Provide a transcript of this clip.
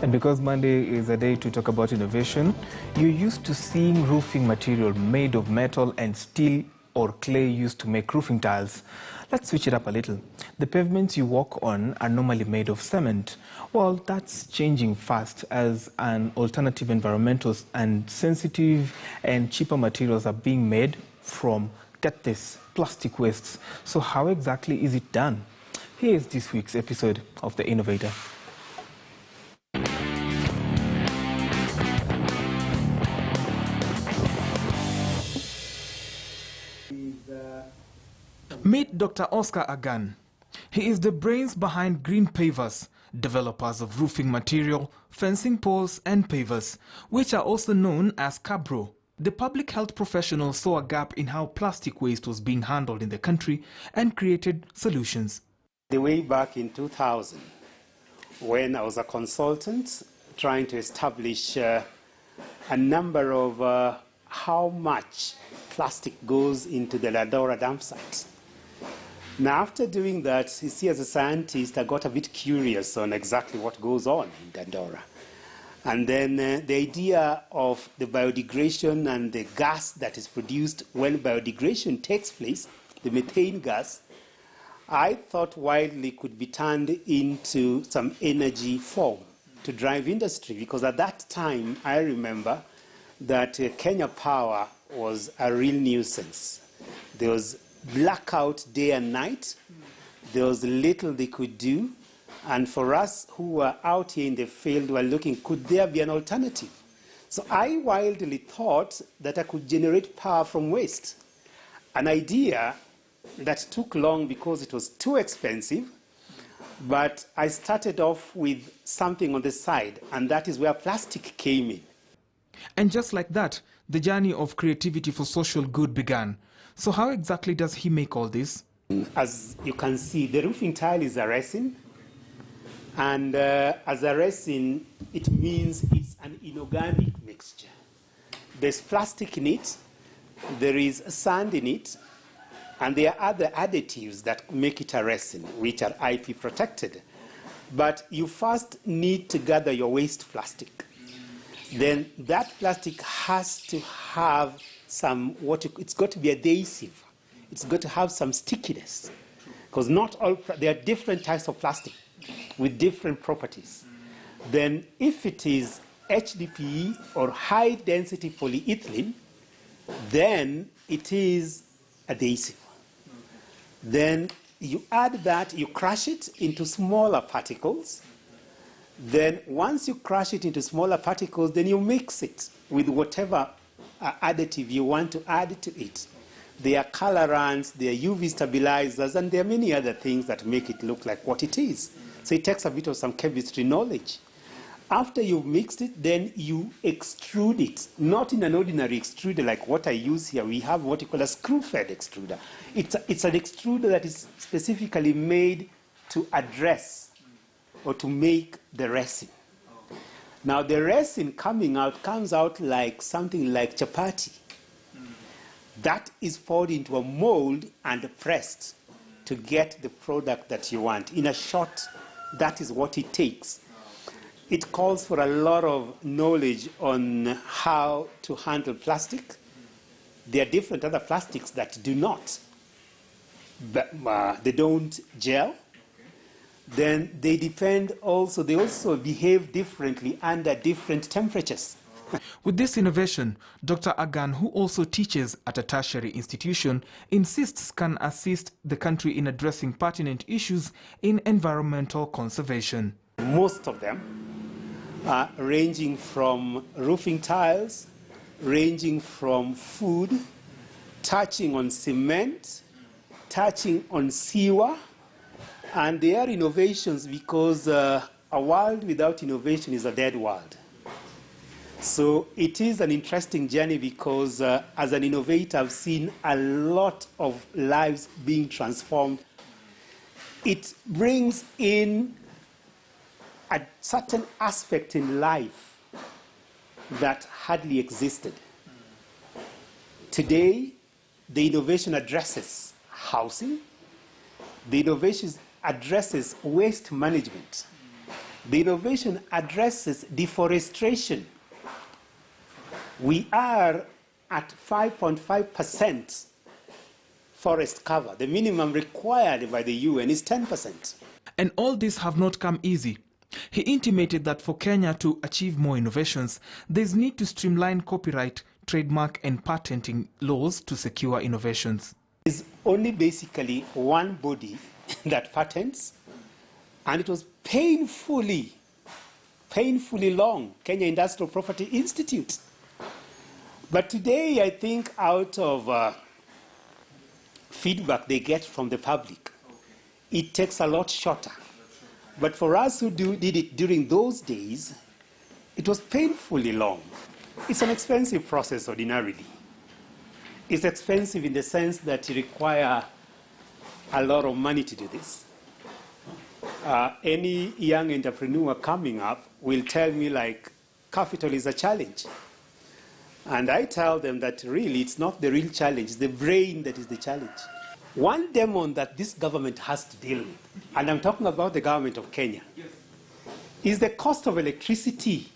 And because Monday is a day to talk about innovation, you're used to seeing roofing material made of metal and steel or clay used to make roofing tiles. Let's switch it up a little. The pavements you walk on are normally made of cement. Well, that's changing fast as an alternative environmental and sensitive and cheaper materials are being made from, get this, plastic wastes. So how exactly is it done? Here is this week's episode of The Innovator. Meet Dr. Oscar Agan. He is the brains behind Green Pavers, developers of roofing material, fencing poles and pavers, which are also known as Cabro. The public health professional saw a gap in how plastic waste was being handled in the country and created solutions. The way back in 2000, when I was a consultant trying to establish a number of how much plastic goes into the Dandora dump site. Now, after doing that, you see, as a scientist, I got a bit curious on exactly what goes on in Dandora. And then the idea of the biodegradation and the gas that is produced when biodegradation takes place, the methane gas, I thought widely could be turned into some energy form to drive industry. Because at that time, I remember that Kenya Power was a real nuisance. There was blackout day and night. There was little they could do. And for us who were out here in the field, were looking, could there be an alternative? So I wildly thought that I could generate power from waste. An idea that took long because it was too expensive. But I started off with something on the side, and that is where plastic came in. And just like that, the journey of creativity for social good began. So how exactly does he make all this? As you can see, the roofing tile is a resin. And as a resin, it means it's an inorganic mixture. There's plastic in it, there is sand in it, and there are other additives that make it a resin, which are IP protected. But you first need to gather your waste plastic. Then that plastic has to have some, it's got to be adhesive. It's got to have some stickiness. Because not all, there are different types of plastic with different properties. Then if it is HDPE or high density polyethylene, then it is adhesive. Then you add that, you crush it into smaller particles. Then once you crush it into smaller particles, then you mix it with whatever additive you want to add to it. There are colorants, there are UV stabilizers, and there are many other things that make it look like what it is. So it takes a bit of some chemistry knowledge. After you've mixed it, then you extrude it. Not in an ordinary extruder like what I use here. We have what you call a screw-fed extruder. It's an extruder that is specifically made to address or to make the resin. Now the resin comes out like something like chapati. That is poured into a mold and pressed to get the product that you want. In a short, that is what it takes. It calls for a lot of knowledge on how to handle plastic. There are different other plastics that do not. But, they don't gel. Then they also behave differently under different temperatures. With this innovation, Dr. Agan, who also teaches at a tertiary institution, insists can assist the country in addressing pertinent issues in environmental conservation. Most of them are ranging from roofing tiles, ranging from food, touching on cement, touching on sewer. And they are innovations because a world without innovation is a dead world. So it is an interesting journey because as an innovator, I've seen a lot of lives being transformed. It brings in a certain aspect in life that hardly existed. Today, the innovation addresses housing. The innovation addresses waste management. The innovation addresses deforestation. We are at 5.5% forest cover. The minimum required by the UN is 10%. And all these have not come easy. He intimated that for Kenya to achieve more innovations, there's need to streamline copyright, trademark and patenting laws to secure innovations. There's only basically one body that patents, and it was painfully long, Kenya Industrial Property Institute. But today, I think out of feedback they get from the public, it takes a lot shorter. But for us who did it during those days, it was painfully long. It's an expensive process ordinarily. It's expensive in the sense that you require a lot of money to do this. Any young entrepreneur coming up will tell me, like, capital is a challenge. And I tell them that really it's not the real challenge, it's the brain that is the challenge. One demon that this government has to deal with, and I'm talking about the government of Kenya, is the cost of electricity